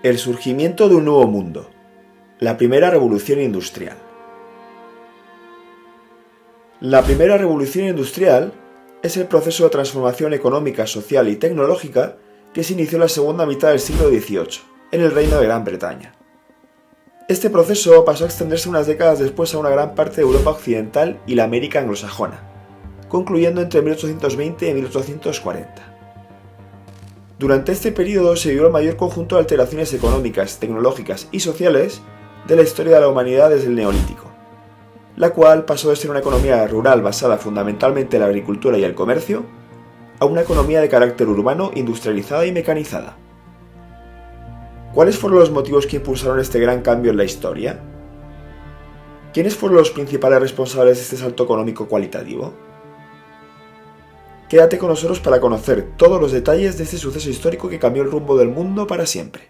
El surgimiento de un nuevo mundo. La primera revolución industrial. La primera revolución industrial es el proceso de transformación económica, social y tecnológica que se inició en la segunda mitad del siglo XVIII, en el Reino de Gran Bretaña. Este proceso pasó a extenderse unas décadas después a una gran parte de Europa occidental y la América anglosajona, concluyendo entre 1820 y 1840. Durante este periodo se vivió el mayor conjunto de alteraciones económicas, tecnológicas y sociales de la historia de la humanidad desde el Neolítico, la cual pasó de ser una economía rural basada fundamentalmente en la agricultura y el comercio, a una economía de carácter urbano, industrializada y mecanizada. ¿Cuáles fueron los motivos que impulsaron este gran cambio en la historia? ¿Quiénes fueron los principales responsables de este salto económico cualitativo? Quédate con nosotros para conocer todos los detalles de este suceso histórico que cambió el rumbo del mundo para siempre.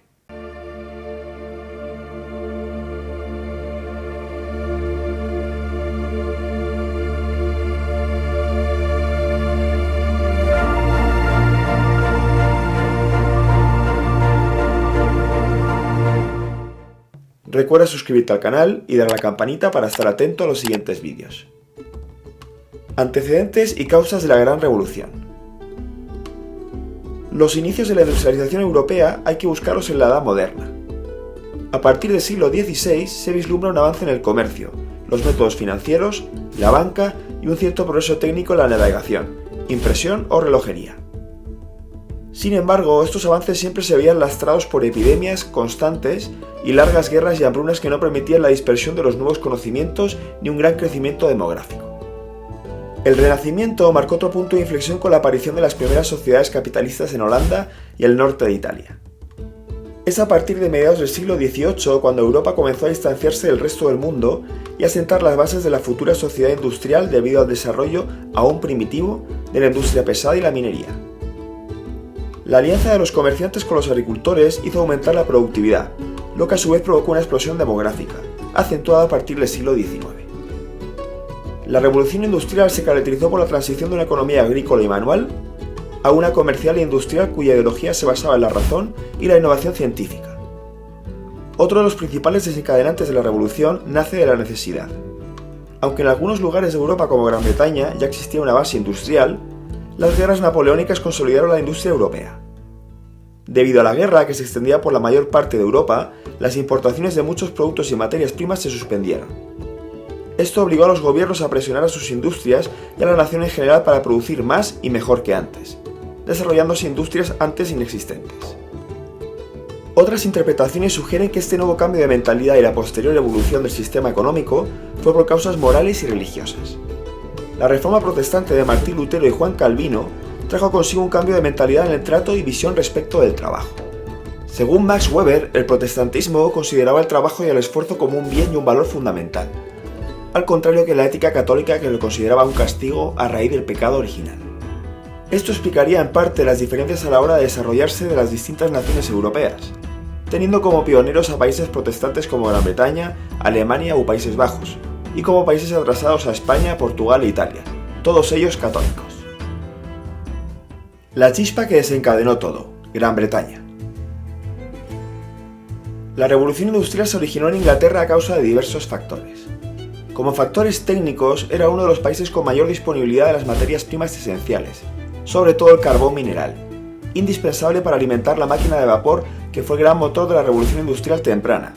Recuerda suscribirte al canal y dar a la campanita para estar atento a los siguientes vídeos. Antecedentes y causas de la Gran Revolución. Los inicios de la industrialización europea hay que buscarlos en la Edad Moderna. A partir del siglo XVI se vislumbra un avance en el comercio, los métodos financieros, la banca y un cierto progreso técnico en la navegación, impresión o relojería. Sin embargo, estos avances siempre se veían lastrados por epidemias constantes y largas guerras y hambrunas que no permitían la dispersión de los nuevos conocimientos ni un gran crecimiento demográfico. El Renacimiento marcó otro punto de inflexión con la aparición de las primeras sociedades capitalistas en Holanda y el norte de Italia. Es a partir de mediados del siglo XVIII cuando Europa comenzó a distanciarse del resto del mundo y a sentar las bases de la futura sociedad industrial debido al desarrollo aún primitivo de la industria pesada y la minería. La alianza de los comerciantes con los agricultores hizo aumentar la productividad, lo que a su vez provocó una explosión demográfica, acentuada a partir del siglo XIX. La revolución industrial se caracterizó por la transición de una economía agrícola y manual a una comercial e industrial cuya ideología se basaba en la razón y la innovación científica. Otro de los principales desencadenantes de la revolución nace de la necesidad. Aunque en algunos lugares de Europa como Gran Bretaña ya existía una base industrial, las guerras napoleónicas consolidaron la industria europea. Debido a la guerra, que se extendía por la mayor parte de Europa, las importaciones de muchos productos y materias primas se suspendieron. Esto obligó a los gobiernos a presionar a sus industrias y a la nación en general para producir más y mejor que antes, desarrollándose industrias antes inexistentes. Otras interpretaciones sugieren que este nuevo cambio de mentalidad y la posterior evolución del sistema económico fue por causas morales y religiosas. La reforma protestante de Martín Lutero y Juan Calvino trajo consigo un cambio de mentalidad en el trato y visión respecto del trabajo. Según Max Weber, el protestantismo consideraba el trabajo y el esfuerzo como un bien y un valor fundamental, al contrario que la ética católica, que lo consideraba un castigo a raíz del pecado original. Esto explicaría en parte las diferencias a la hora de desarrollarse de las distintas naciones europeas, teniendo como pioneros a países protestantes como Gran Bretaña, Alemania o Países Bajos, y como países atrasados a España, Portugal e Italia, todos ellos católicos. La chispa que desencadenó todo, Gran Bretaña. La revolución industrial se originó en Inglaterra a causa de diversos factores. Como factores técnicos, era uno de los países con mayor disponibilidad de las materias primas esenciales, sobre todo el carbón mineral, indispensable para alimentar la máquina de vapor que fue el gran motor de la revolución industrial temprana,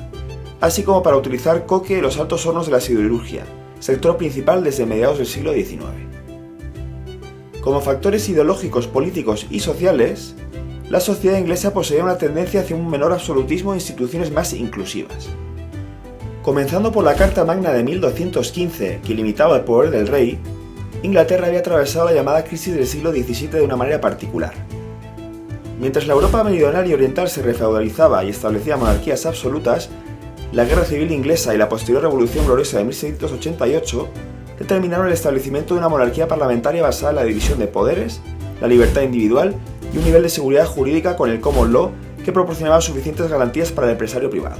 así como para utilizar coque y los altos hornos de la siderurgia, sector principal desde mediados del siglo XIX. Como factores ideológicos, políticos y sociales, la sociedad inglesa poseía una tendencia hacia un menor absolutismo e instituciones más inclusivas. Comenzando por la Carta Magna de 1215, que limitaba el poder del rey, Inglaterra había atravesado la llamada crisis del siglo XVII de una manera particular. Mientras la Europa meridional y oriental se refeudalizaba y establecía monarquías absolutas, la Guerra Civil Inglesa y la posterior Revolución Gloriosa de 1688 determinaron el establecimiento de una monarquía parlamentaria basada en la división de poderes, la libertad individual y un nivel de seguridad jurídica con el Common Law que proporcionaba suficientes garantías para el empresario privado.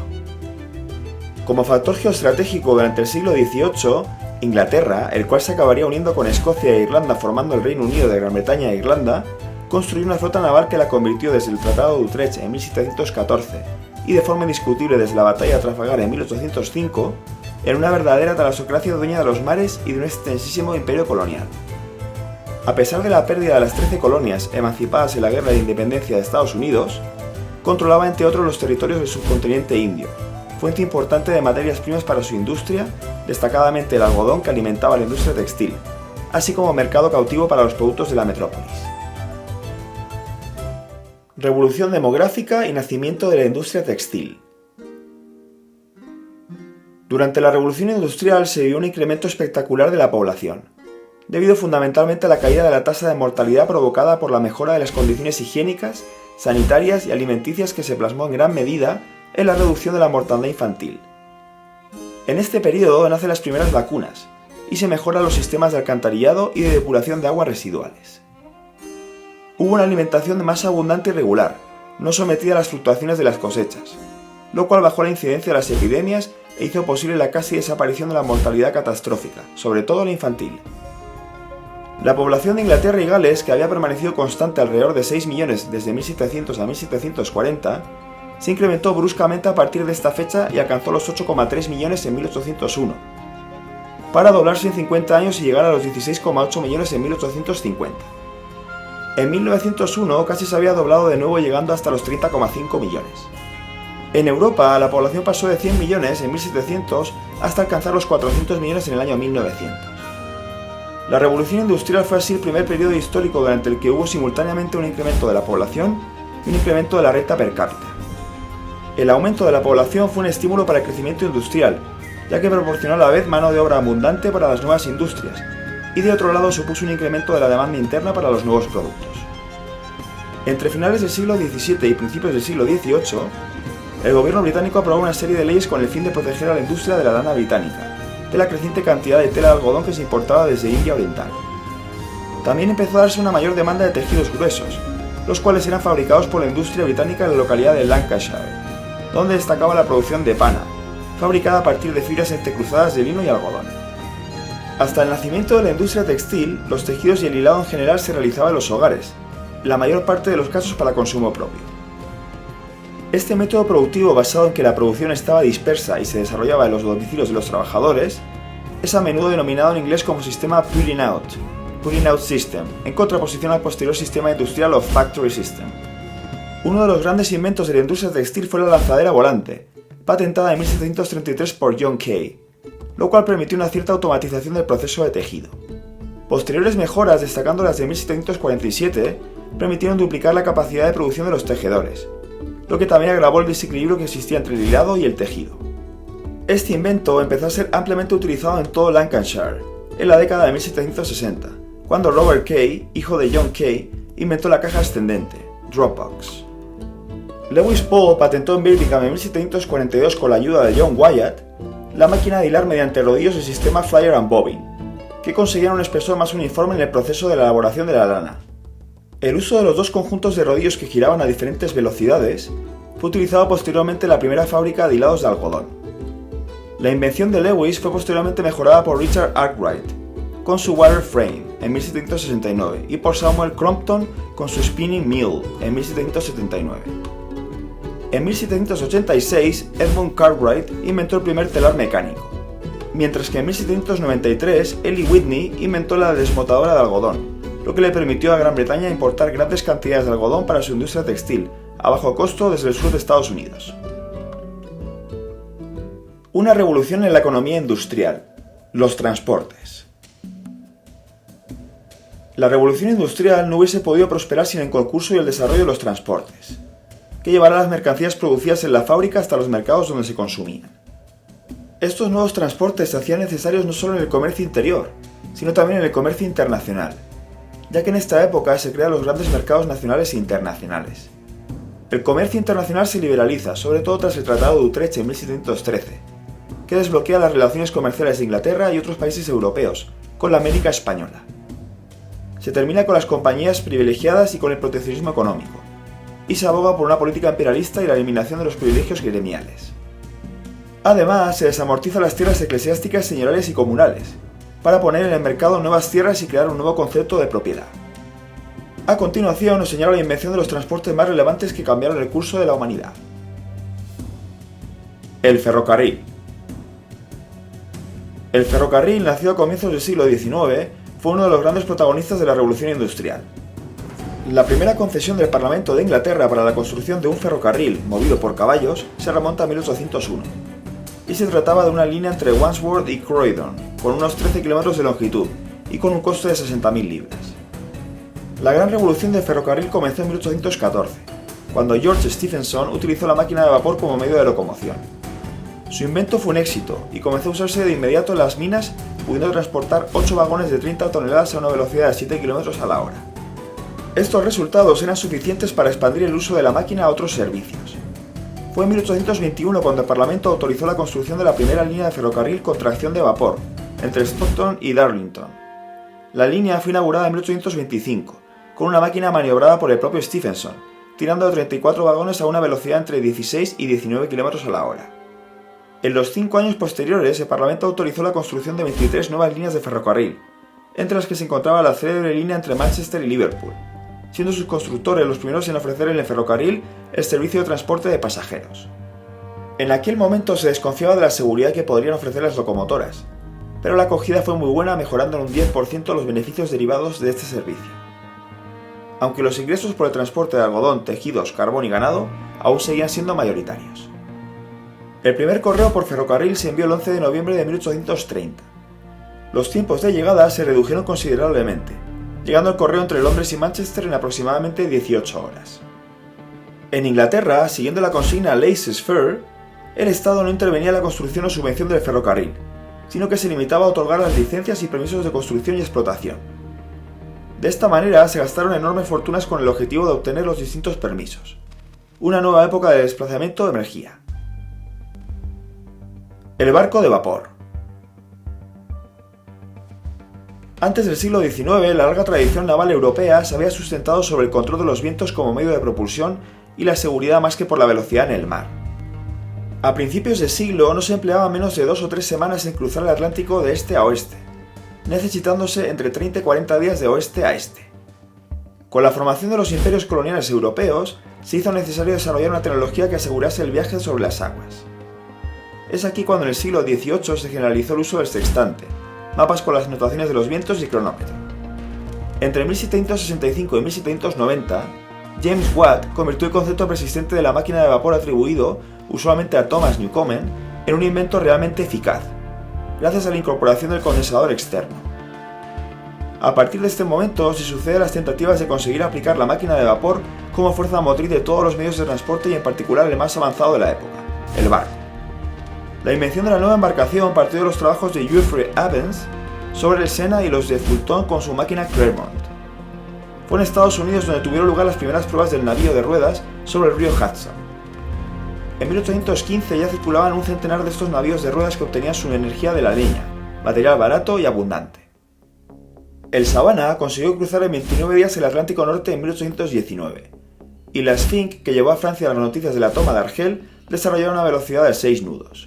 Como factor geoestratégico durante el siglo XVIII, Inglaterra, el cual se acabaría uniendo con Escocia e Irlanda formando el Reino Unido de Gran Bretaña e Irlanda, construyó una flota naval que la convirtió desde el Tratado de Utrecht en 1714 y de forma indiscutible desde la batalla de Trafalgar en 1805, en una verdadera talasocracia dueña de los mares y de un extensísimo imperio colonial. A pesar de la pérdida de las 13 colonias emancipadas en la Guerra de Independencia de Estados Unidos, controlaba entre otros los territorios del subcontinente indio, fuente importante de materias primas para su industria, destacadamente el algodón que alimentaba la industria textil, así como mercado cautivo para los productos de la metrópolis. Revolución demográfica y nacimiento de la industria textil. Durante la Revolución Industrial se vio un incremento espectacular de la población, debido fundamentalmente a la caída de la tasa de mortalidad provocada por la mejora de las condiciones higiénicas, sanitarias y alimenticias que se plasmó en gran medida en la reducción de la mortandad infantil. En este periodo nacen las primeras vacunas y se mejoran los sistemas de alcantarillado y de depuración de aguas residuales. Hubo una alimentación más abundante y regular, no sometida a las fluctuaciones de las cosechas, lo cual bajó la incidencia de las epidemias e hizo posible la casi desaparición de la mortalidad catastrófica, sobre todo la infantil. La población de Inglaterra y Gales, que había permanecido constante alrededor de 6 millones desde 1700 a 1740, se incrementó bruscamente a partir de esta fecha y alcanzó los 8,3 millones en 1801, para doblarse en 50 años y llegar a los 16,8 millones en 1850. En 1901 casi se había doblado de nuevo llegando hasta los 30,5 millones. En Europa, la población pasó de 100 millones en 1700 hasta alcanzar los 400 millones en el año 1900. La revolución industrial fue así el primer periodo histórico durante el que hubo simultáneamente un incremento de la población y un incremento de la renta per cápita. El aumento de la población fue un estímulo para el crecimiento industrial, ya que proporcionó a la vez mano de obra abundante para las nuevas industrias, y de otro lado supuso un incremento de la demanda interna para los nuevos productos. Entre finales del siglo XVII y principios del siglo XVIII, el gobierno británico aprobó una serie de leyes con el fin de proteger a la industria de la lana británica, de la creciente cantidad de tela de algodón que se importaba desde India Oriental. También empezó a darse una mayor demanda de tejidos gruesos, los cuales eran fabricados por la industria británica en la localidad de Lancashire, donde destacaba la producción de pana, fabricada a partir de fibras entrecruzadas de lino y algodón. Hasta el nacimiento de la industria textil, los tejidos y el hilado en general se realizaban en los hogares, la mayor parte de los casos para consumo propio. Este método productivo, basado en que la producción estaba dispersa y se desarrollaba en los domicilios de los trabajadores, es a menudo denominado en inglés como sistema putting out system, en contraposición al posterior sistema industrial o factory system. Uno de los grandes inventos de la industria textil fue la lanzadera volante, patentada en 1733 por John Kay, lo cual permitió una cierta automatización del proceso de tejido. Posteriores mejoras, destacando las de 1747, permitieron duplicar la capacidad de producción de los tejedores, lo que también agravó el desequilibrio que existía entre el hilado y el tejido. Este invento empezó a ser ampliamente utilizado en todo Lancashire, en la década de 1760, cuando Robert Kay, hijo de John Kay, inventó la caja ascendente, Dropbox. Lewis Paul patentó en Birmingham en 1742 con la ayuda de John Wyatt la máquina de hilar mediante rodillos del sistema Flyer and Bobbin, que conseguían un espesor más uniforme en el proceso de la elaboración de la lana. El uso de los dos conjuntos de rodillos que giraban a diferentes velocidades fue utilizado posteriormente en la primera fábrica de hilados de algodón. La invención de Lewis fue posteriormente mejorada por Richard Arkwright con su Water Frame en 1769 y por Samuel Crompton con su Spinning Mill en 1779. En 1786, Edmund Cartwright inventó el primer telar mecánico, mientras que en 1793 Eli Whitney inventó la desmotadora de algodón, lo que le permitió a Gran Bretaña importar grandes cantidades de algodón para su industria textil, a bajo costo desde el sur de Estados Unidos. Una revolución en la economía industrial: los transportes. La revolución industrial no hubiese podido prosperar sin el concurso y el desarrollo de los transportes, que llevará las mercancías producidas en la fábrica hasta los mercados donde se consumían. Estos nuevos transportes se hacían necesarios no solo en el comercio interior, sino también en el comercio internacional, ya que en esta época se crean los grandes mercados nacionales e internacionales. El comercio internacional se liberaliza, sobre todo tras el Tratado de Utrecht en 1713, que desbloquea las relaciones comerciales de Inglaterra y otros países europeos, con la América española. Se termina con las compañías privilegiadas y con el proteccionismo económico, y se aboga por una política imperialista y la eliminación de los privilegios gremiales. Además, se desamortiza las tierras eclesiásticas, señoriales y comunales, para poner en el mercado nuevas tierras y crear un nuevo concepto de propiedad. A continuación, nos señala la invención de los transportes más relevantes que cambiaron el curso de la humanidad. El ferrocarril. El ferrocarril, nacido a comienzos del siglo XIX, fue uno de los grandes protagonistas de la Revolución Industrial. La primera concesión del Parlamento de Inglaterra para la construcción de un ferrocarril movido por caballos se remonta a 1801, y se trataba de una línea entre Wandsworth y Croydon, con unos 13 kilómetros de longitud y con un coste de 60.000 libras. La gran revolución del ferrocarril comenzó en 1814, cuando George Stephenson utilizó la máquina de vapor como medio de locomoción. Su invento fue un éxito y comenzó a usarse de inmediato en las minas, pudiendo transportar 8 vagones de 30 toneladas a una velocidad de 7 km a la hora. Estos resultados eran suficientes para expandir el uso de la máquina a otros servicios. Fue en 1821 cuando el Parlamento autorizó la construcción de la primera línea de ferrocarril con tracción de vapor, entre Stockton y Darlington. La línea fue inaugurada en 1825, con una máquina maniobrada por el propio Stephenson, tirando de 34 vagones a una velocidad entre 16 y 19 km a la hora. En los 5 años posteriores, el Parlamento autorizó la construcción de 23 nuevas líneas de ferrocarril, entre las que se encontraba la célebre línea entre Manchester y Liverpool, siendo sus constructores los primeros en ofrecer en el ferrocarril el servicio de transporte de pasajeros. En aquel momento se desconfiaba de la seguridad que podrían ofrecer las locomotoras, pero la acogida fue muy buena, mejorando en un 10% los beneficios derivados de este servicio. Aunque los ingresos por el transporte de algodón, tejidos, carbón y ganado aún seguían siendo mayoritarios. El primer correo por ferrocarril se envió el 11 de noviembre de 1830. Los tiempos de llegada se redujeron considerablemente, llegando el correo entre Londres y Manchester en aproximadamente 18 horas. En Inglaterra, siguiendo la consigna laissez-faire, el Estado no intervenía en la construcción o subvención del ferrocarril, sino que se limitaba a otorgar las licencias y permisos de construcción y explotación. De esta manera se gastaron enormes fortunas con el objetivo de obtener los distintos permisos. Una nueva época de desplazamiento emergía. El barco de vapor. Antes del siglo XIX, la larga tradición naval europea se había sustentado sobre el control de los vientos como medio de propulsión y la seguridad más que por la velocidad en el mar. A principios de siglo no se empleaba menos de 2 o 3 semanas en cruzar el Atlántico de este a oeste, necesitándose entre 30 y 40 días de oeste a este. Con la formación de los imperios coloniales europeos, se hizo necesario desarrollar una tecnología que asegurase el viaje sobre las aguas. Es aquí cuando en el siglo XVIII se generalizó el uso del sextante, mapas con las notaciones de los vientos y cronómetro. Entre 1765 y 1790, James Watt convirtió el concepto persistente de la máquina de vapor atribuido usualmente a Thomas Newcomen en un invento realmente eficaz, gracias a la incorporación del condensador externo. A partir de este momento se suceden las tentativas de conseguir aplicar la máquina de vapor como fuerza motriz de todos los medios de transporte y en particular el más avanzado de la época, el barco. La invención de la nueva embarcación partió de los trabajos de Geoffrey Evans sobre el Sena y los de Fulton con su máquina Clermont. Fue en Estados Unidos donde tuvieron lugar las primeras pruebas del navío de ruedas sobre el río Hudson. En 1815 ya circulaban un centenar de estos navíos de ruedas que obtenían su energía de la leña, material barato y abundante. El Savannah consiguió cruzar en 29 días el Atlántico Norte en 1819, y la Sphinx, que llevó a Francia las noticias de la toma de Argel, desarrolló una velocidad de 6 nudos.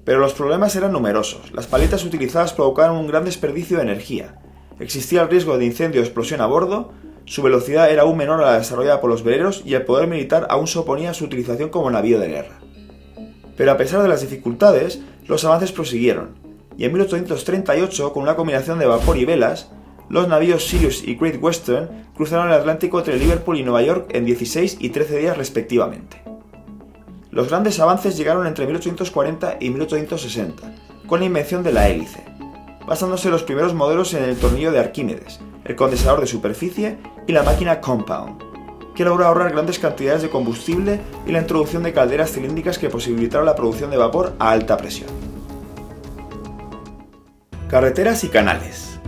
Pero los problemas eran numerosos, las paletas utilizadas provocaban un gran desperdicio de energía, existía el riesgo de incendio o explosión a bordo, su velocidad era aún menor a la desarrollada por los veleros y el poder militar aún se oponía a su utilización como navío de guerra. Pero a pesar de las dificultades, los avances prosiguieron, y en 1838, con una combinación de vapor y velas, los navíos Sirius y Great Western cruzaron el Atlántico entre Liverpool y Nueva York en 16 y 13 días respectivamente. Los grandes avances llegaron entre 1840 y 1860, con la invención de la hélice, basándose en los primeros modelos en el tornillo de Arquímedes, el condensador de superficie y la máquina Compound, que logró ahorrar grandes cantidades de combustible y la introducción de calderas cilíndricas que posibilitaron la producción de vapor a alta presión. Carreteras y canales.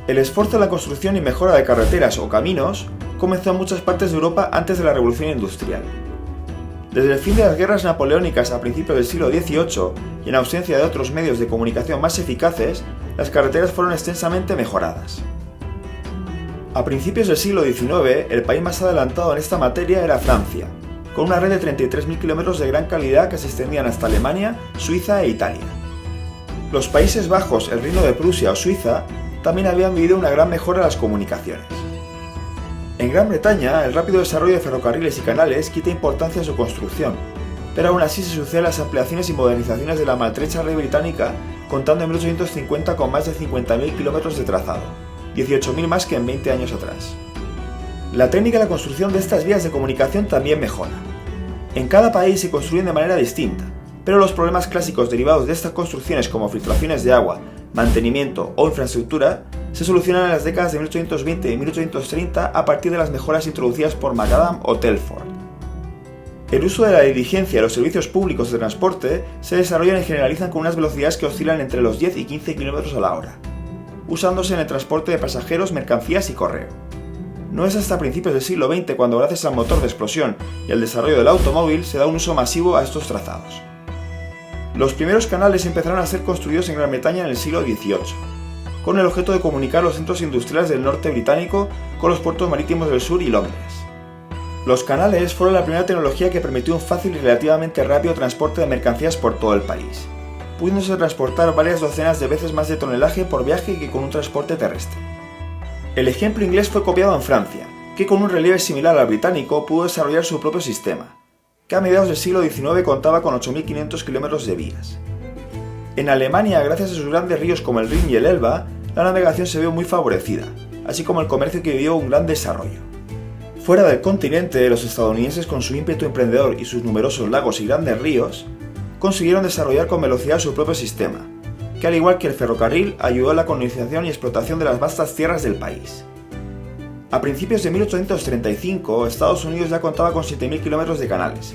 El esfuerzo en la construcción y mejora de carreteras o caminos comenzó en muchas partes de Europa antes de la Revolución Industrial. Desde el fin de las guerras napoleónicas a principios del siglo XVIII y en ausencia de otros medios de comunicación más eficaces, las carreteras fueron extensamente mejoradas. A principios del siglo XIX, el país más adelantado en esta materia era Francia, con una red de 33.000 kilómetros de gran calidad que se extendían hasta Alemania, Suiza e Italia. Los Países Bajos, el Reino de Prusia o Suiza también habían vivido una gran mejora en las comunicaciones. En Gran Bretaña, el rápido desarrollo de ferrocarriles y canales quita importancia a su construcción, pero aún así se suceden las ampliaciones y modernizaciones de la maltrecha ley británica, contando en 1850 con más de 50.000 kilómetros de trazado, 18.000 más que en 20 años atrás. La técnica y la construcción de estas vías de comunicación también mejora. En cada país se construyen de manera distinta, pero los problemas clásicos derivados de estas construcciones como filtraciones de agua, mantenimiento o infraestructura se solucionan en las décadas de 1820 y 1830 a partir de las mejoras introducidas por Macadam o Telford. El uso de la diligencia y los servicios públicos de transporte se desarrollan y generalizan con unas velocidades que oscilan entre los 10 y 15 km a la hora, usándose en el transporte de pasajeros, mercancías y correo. No es hasta principios del siglo XX cuando, gracias al motor de explosión y al desarrollo del automóvil, se da un uso masivo a estos trazados. Los primeros canales empezaron a ser construidos en Gran Bretaña en el siglo XVIII, con el objeto de comunicar los centros industriales del norte británico con los puertos marítimos del sur y Londres. Los canales fueron la primera tecnología que permitió un fácil y relativamente rápido transporte de mercancías por todo el país, pudiéndose transportar varias docenas de veces más de tonelaje por viaje que con un transporte terrestre. El ejemplo inglés fue copiado en Francia, que con un relieve similar al británico pudo desarrollar su propio sistema, que a mediados del siglo XIX contaba con 8.500 kilómetros de vías. En Alemania, gracias a sus grandes ríos como el Rin y el Elba, la navegación se vio muy favorecida, así como el comercio que vivió un gran desarrollo. Fuera del continente, los estadounidenses, con su ímpetu emprendedor y sus numerosos lagos y grandes ríos, consiguieron desarrollar con velocidad su propio sistema, que al igual que el ferrocarril ayudó a la colonización y explotación de las vastas tierras del país. A principios de 1835, Estados Unidos ya contaba con 7.000 kilómetros de canales,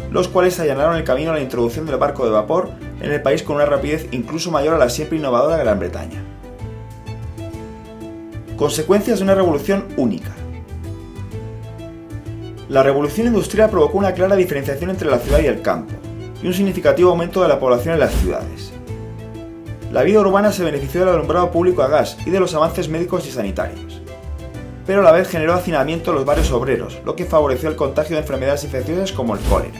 los cuales allanaron el camino a la introducción del barco de vapor en el país con una rapidez incluso mayor a la siempre innovadora Gran Bretaña. Consecuencias de una revolución única. La revolución industrial provocó una clara diferenciación entre la ciudad y el campo, y un significativo aumento de la población en las ciudades. La vida urbana se benefició del alumbrado público a gas y de los avances médicos y sanitarios, pero a la vez generó hacinamiento en los barrios obreros, lo que favoreció el contagio de enfermedades infecciosas como el cólera.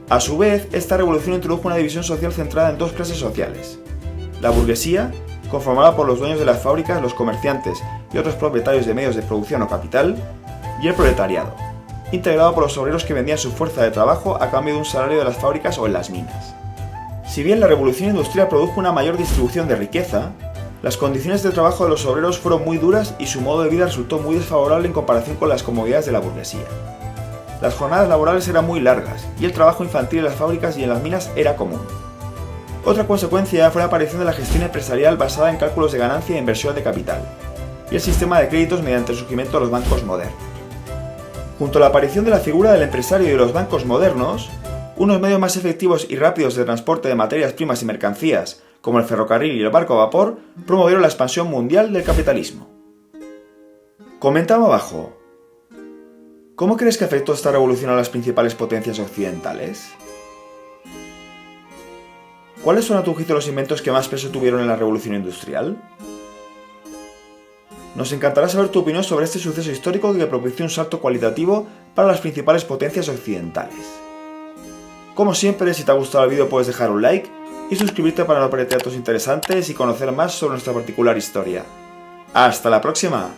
A su vez, esta revolución introdujo una división social centrada en dos clases sociales: la burguesía, conformada por los dueños de las fábricas, los comerciantes y otros propietarios de medios de producción o capital, y el proletariado, integrado por los obreros que vendían su fuerza de trabajo a cambio de un salario de las fábricas o en las minas. Si bien la revolución industrial produjo una mayor distribución de riqueza, las condiciones de trabajo de los obreros fueron muy duras y su modo de vida resultó muy desfavorable en comparación con las comodidades de la burguesía. Las jornadas laborales eran muy largas y el trabajo infantil en las fábricas y en las minas era común. Otra consecuencia fue la aparición de la gestión empresarial basada en cálculos de ganancia e inversión de capital, y el sistema de créditos mediante el surgimiento de los bancos modernos. Junto a la aparición de la figura del empresario y de los bancos modernos, unos medios más efectivos y rápidos de transporte de materias primas y mercancías, como el ferrocarril y el barco a vapor, promovieron la expansión mundial del capitalismo. Comentaba abajo. ¿Cómo crees que afectó esta revolución a las principales potencias occidentales? ¿Cuáles son a tu juicio los inventos que más peso tuvieron en la revolución industrial? Nos encantará saber tu opinión sobre este suceso histórico que propició un salto cualitativo para las principales potencias occidentales. Como siempre, si te ha gustado el vídeo puedes dejar un like y suscribirte para no perderte datos interesantes y conocer más sobre nuestra particular historia. ¡Hasta la próxima!